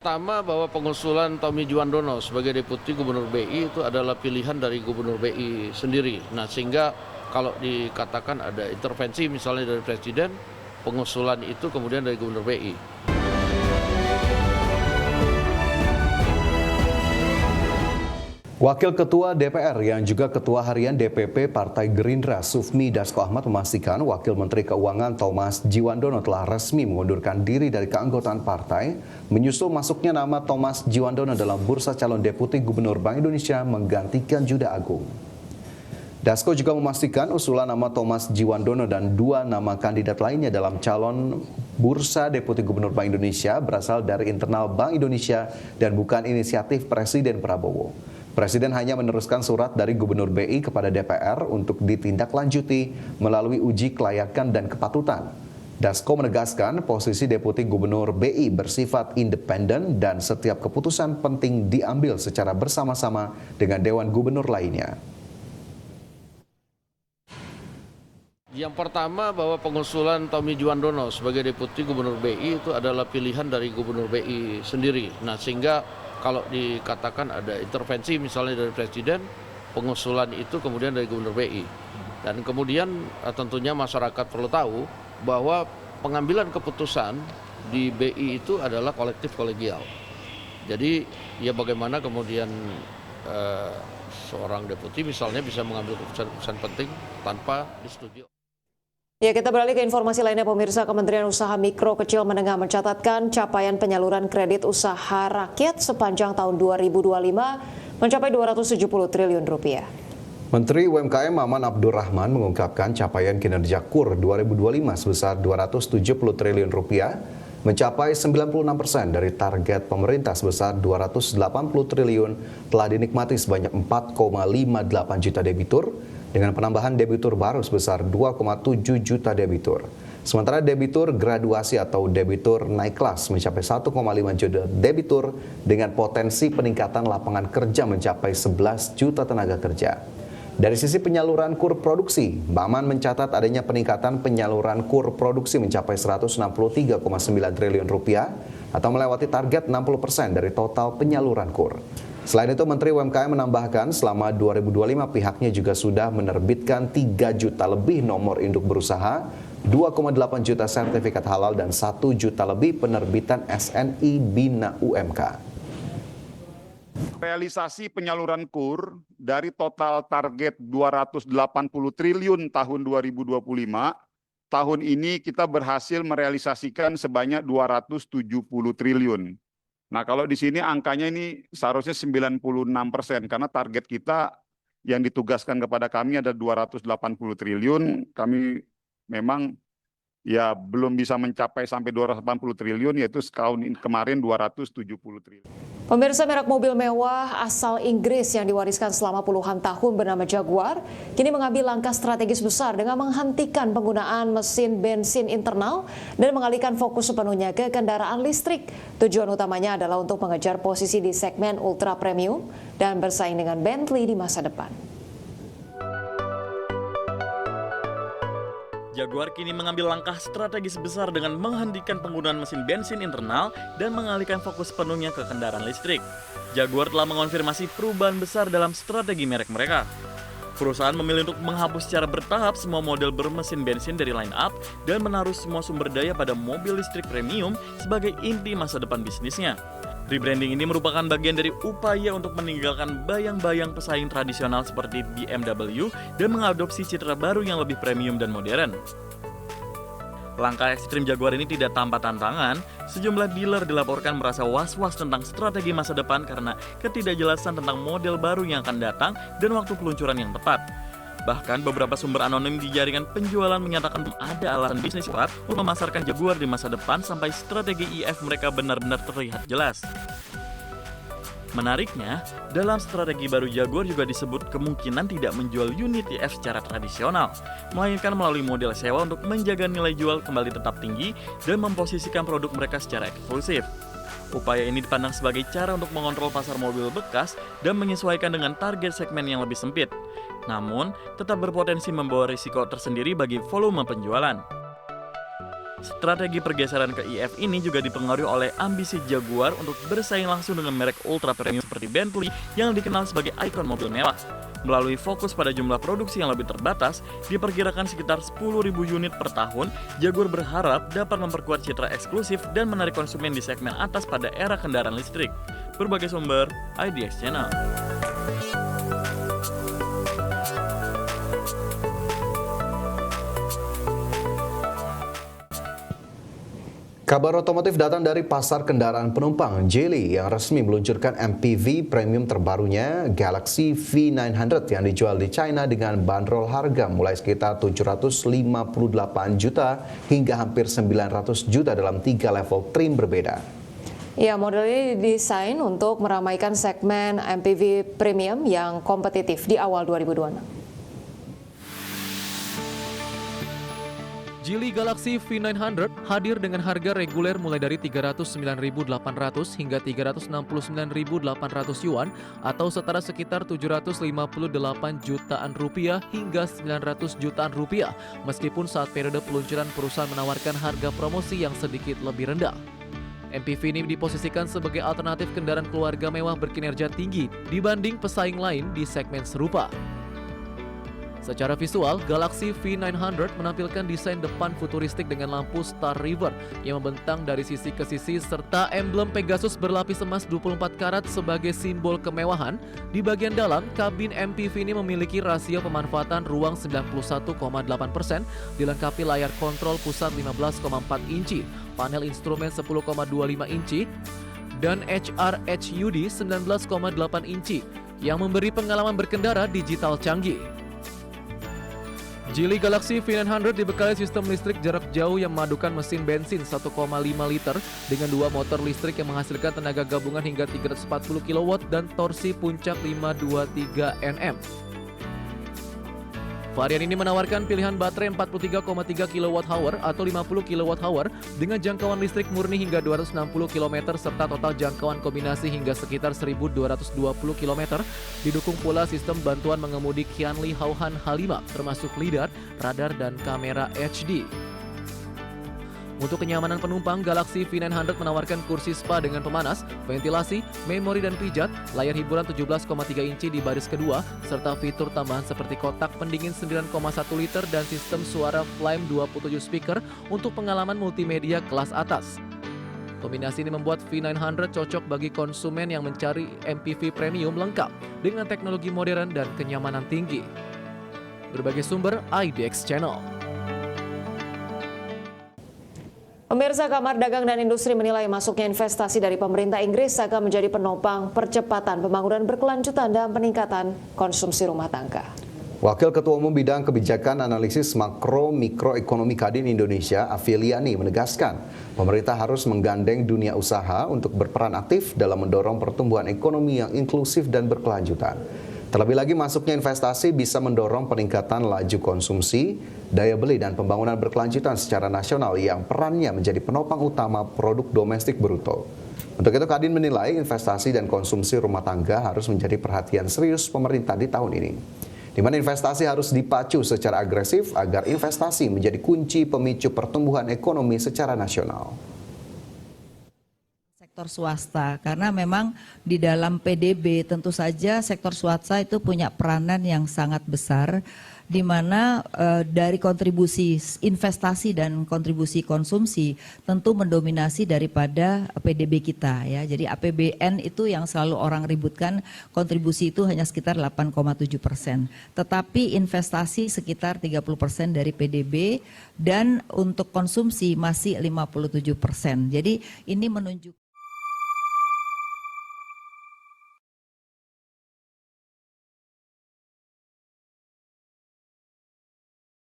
Pertama, bahwa pengusulan Tommy Juwandono sebagai Deputi Gubernur BI itu adalah pilihan dari Gubernur BI sendiri. Nah, sehingga kalau dikatakan ada intervensi misalnya dari Presiden, pengusulan itu kemudian dari Gubernur BI. Wakil Ketua DPR yang juga Ketua Harian DPP Partai Gerindra Sufmi Dasko Ahmad memastikan Wakil Menteri Keuangan Thomas Djiwandono telah resmi mengundurkan diri dari keanggotaan partai, menyusul masuknya nama Thomas Djiwandono dalam bursa calon Deputi Gubernur Bank Indonesia menggantikan Juda Agung. Dasko juga memastikan usulan nama Thomas Djiwandono dan dua nama kandidat lainnya dalam calon bursa Deputi Gubernur Bank Indonesia berasal dari internal Bank Indonesia dan bukan inisiatif Presiden Prabowo. Presiden hanya meneruskan surat dari Gubernur BI kepada DPR untuk ditindaklanjuti melalui uji kelayakan dan kepatutan. Dasko menegaskan posisi Deputi Gubernur BI bersifat independen dan setiap keputusan penting diambil secara bersama-sama dengan Dewan Gubernur lainnya. Yang pertama, bahwa pengusulan Tommy Juwandono sebagai Deputi Gubernur BI itu adalah pilihan dari Gubernur BI sendiri. Nah, sehingga kalau dikatakan ada intervensi misalnya dari Presiden, pengusulan itu kemudian dari Gubernur BI. Dan kemudian tentunya masyarakat perlu tahu bahwa pengambilan keputusan di BI itu adalah kolektif kolegial. Jadi ya bagaimana kemudian seorang deputi misalnya bisa mengambil keputusan-keputusan penting tanpa disetujui. Ya, kita beralih ke informasi lainnya, pemirsa. Kementerian Usaha Mikro Kecil Menengah mencatatkan capaian penyaluran kredit usaha rakyat sepanjang tahun 2025 mencapai 270 triliun rupiah. Menteri UMKM Maman Abdurrahman mengungkapkan capaian kinerja KUR 2025 sebesar 270 triliun rupiah, mencapai 96% dari target pemerintah sebesar 280 triliun telah dinikmati sebanyak 4,58 juta debitur, dengan penambahan debitur baru sebesar 2,7 juta debitur. Sementara debitur graduasi atau debitur naik kelas mencapai 1,5 juta debitur dengan potensi peningkatan lapangan kerja mencapai 11 juta tenaga kerja. Dari sisi penyaluran KUR produksi, Maman mencatat adanya peningkatan penyaluran KUR produksi mencapai 163,9 triliun rupiah atau melewati target 60% dari total penyaluran KUR. Selain itu, Menteri UMKM menambahkan selama 2025 pihaknya juga sudah menerbitkan 3 juta lebih nomor induk berusaha, 2,8 juta sertifikat halal, dan 1 juta lebih penerbitan SNI Bina UMK. Realisasi penyaluran KUR dari total target 280 triliun tahun 2025, tahun ini kita berhasil merealisasikan sebanyak 270 triliun. Nah, kalau di sini angkanya ini seharusnya 96%, karena target kita yang ditugaskan kepada kami ada 280 triliun, kami memang ya belum bisa mencapai sampai 280 triliun, yaitu setahun kemarin 270 triliun. Pemirsa, merek mobil mewah asal Inggris yang diwariskan selama puluhan tahun bernama Jaguar kini mengambil langkah strategis besar dengan menghentikan penggunaan mesin bensin internal dan mengalihkan fokus sepenuhnya ke kendaraan listrik. Tujuan utamanya adalah untuk mengejar posisi di segmen ultra premium dan bersaing dengan Bentley di masa depan. Jaguar kini mengambil langkah strategis besar dengan menghentikan penggunaan mesin bensin internal dan mengalihkan fokus penuhnya ke kendaraan listrik. Jaguar telah mengonfirmasi perubahan besar dalam strategi merek mereka. Perusahaan memilih untuk menghapus secara bertahap semua model bermesin bensin dari line-up dan menaruh semua sumber daya pada mobil listrik premium sebagai inti masa depan bisnisnya. Rebranding ini merupakan bagian dari upaya untuk meninggalkan bayang-bayang pesaing tradisional seperti BMW dan mengadopsi citra baru yang lebih premium dan modern. Langkah ekstrim Jaguar ini tidak tanpa tantangan. Sejumlah dealer dilaporkan merasa was-was tentang strategi masa depan karena ketidakjelasan tentang model baru yang akan datang dan waktu peluncuran yang tepat. Bahkan beberapa sumber anonim di jaringan penjualan menyatakan ada alasan bisnis kuat untuk memasarkan Jaguar di masa depan sampai strategi IF mereka benar-benar terlihat jelas. Menariknya, dalam strategi baru Jaguar juga disebut kemungkinan tidak menjual unit IF secara tradisional, melainkan melalui model sewa untuk menjaga nilai jual kembali tetap tinggi dan memposisikan produk mereka secara eksklusif. Upaya ini dipandang sebagai cara untuk mengontrol pasar mobil bekas dan menyesuaikan dengan target segmen yang lebih sempit. Namun, tetap berpotensi membawa risiko tersendiri bagi volume penjualan. Strategi pergeseran ke EV ini juga dipengaruhi oleh ambisi Jaguar untuk bersaing langsung dengan merek ultra premium seperti Bentley yang dikenal sebagai ikon mobil mewah. Melalui fokus pada jumlah produksi yang lebih terbatas, diperkirakan sekitar 10.000 unit per tahun, Jaguar berharap dapat memperkuat citra eksklusif dan menarik konsumen di segmen atas pada era kendaraan listrik. Berbagai sumber, IDX Channel. Kabar otomotif datang dari pasar kendaraan penumpang. Geely yang resmi meluncurkan MPV premium terbarunya Galaxy V900 yang dijual di China dengan bandrol harga mulai sekitar 758 juta hingga hampir 900 juta dalam 3 level trim berbeda. Ya, model ini didesain untuk meramaikan segmen MPV premium yang kompetitif di awal 2026. Geely Galaxy V900 hadir dengan harga reguler mulai dari 309.800 hingga 369.800 yuan atau setara sekitar 758 jutaan rupiah hingga 900 jutaan rupiah, meskipun saat periode peluncuran perusahaan menawarkan harga promosi yang sedikit lebih rendah. MPV ini diposisikan sebagai alternatif kendaraan keluarga mewah berkinerja tinggi dibanding pesaing lain di segmen serupa. Secara visual, Galaxy V900 menampilkan desain depan futuristik dengan lampu Star River yang membentang dari sisi ke sisi serta emblem Pegasus berlapis emas 24 karat sebagai simbol kemewahan. Di bagian dalam, kabin MPV ini memiliki rasio pemanfaatan ruang 91,8%, dilengkapi layar kontrol pusat 15,4 inci, panel instrumen 10,25 inci, dan HRHUD 19,8 inci yang memberi pengalaman berkendara digital canggih. Geely Galaxy V900 dibekali sistem listrik jarak jauh yang memadukan mesin bensin 1,5 liter dengan 2 motor listrik yang menghasilkan tenaga gabungan hingga 340 kW dan torsi puncak 523 Nm. Varian ini menawarkan pilihan baterai 43,3 kWh atau 50 kWh dengan jangkauan listrik murni hingga 260 km serta total jangkauan kombinasi hingga sekitar 1.220 km. Didukung pula sistem bantuan mengemudi Qianli Haohan H5 termasuk lidar, radar, dan kamera HD. Untuk kenyamanan penumpang, Galaxy V900 menawarkan kursi spa dengan pemanas, ventilasi, memori dan pijat, layar hiburan 17,3 inci di baris kedua, serta fitur tambahan seperti kotak pendingin 9,1 liter dan sistem suara Flame 27 speaker untuk pengalaman multimedia kelas atas. Kombinasi ini membuat V900 cocok bagi konsumen yang mencari MPV premium lengkap dengan teknologi modern dan kenyamanan tinggi. Berbagai sumber, IDX Channel. Pemirsa, Kamar Dagang dan Industri menilai masuknya investasi dari pemerintah Inggris akan menjadi penopang percepatan pembangunan berkelanjutan dan peningkatan konsumsi rumah tangga. Wakil Ketua Umum Bidang Kebijakan Analisis Makro Mikroekonomi Kadin Indonesia, Afiliani, menegaskan pemerintah harus menggandeng dunia usaha untuk berperan aktif dalam mendorong pertumbuhan ekonomi yang inklusif dan berkelanjutan. Terlebih lagi, masuknya investasi bisa mendorong peningkatan laju konsumsi, daya beli, dan pembangunan berkelanjutan secara nasional yang perannya menjadi penopang utama produk domestik bruto. Untuk itu, Kadin menilai investasi dan konsumsi rumah tangga harus menjadi perhatian serius pemerintah di tahun ini, di mana investasi harus dipacu secara agresif agar investasi menjadi kunci pemicu pertumbuhan ekonomi secara nasional. Sektor swasta, karena memang di dalam PDB tentu saja sektor swasta itu punya peranan yang sangat besar, di mana dari kontribusi investasi dan kontribusi konsumsi tentu mendominasi daripada PDB kita ya. Jadi APBN itu yang selalu orang ributkan, kontribusi itu hanya sekitar 8,7%. Tetapi investasi sekitar 30% dari PDB dan untuk konsumsi masih 57%. Jadi ini menunjukkan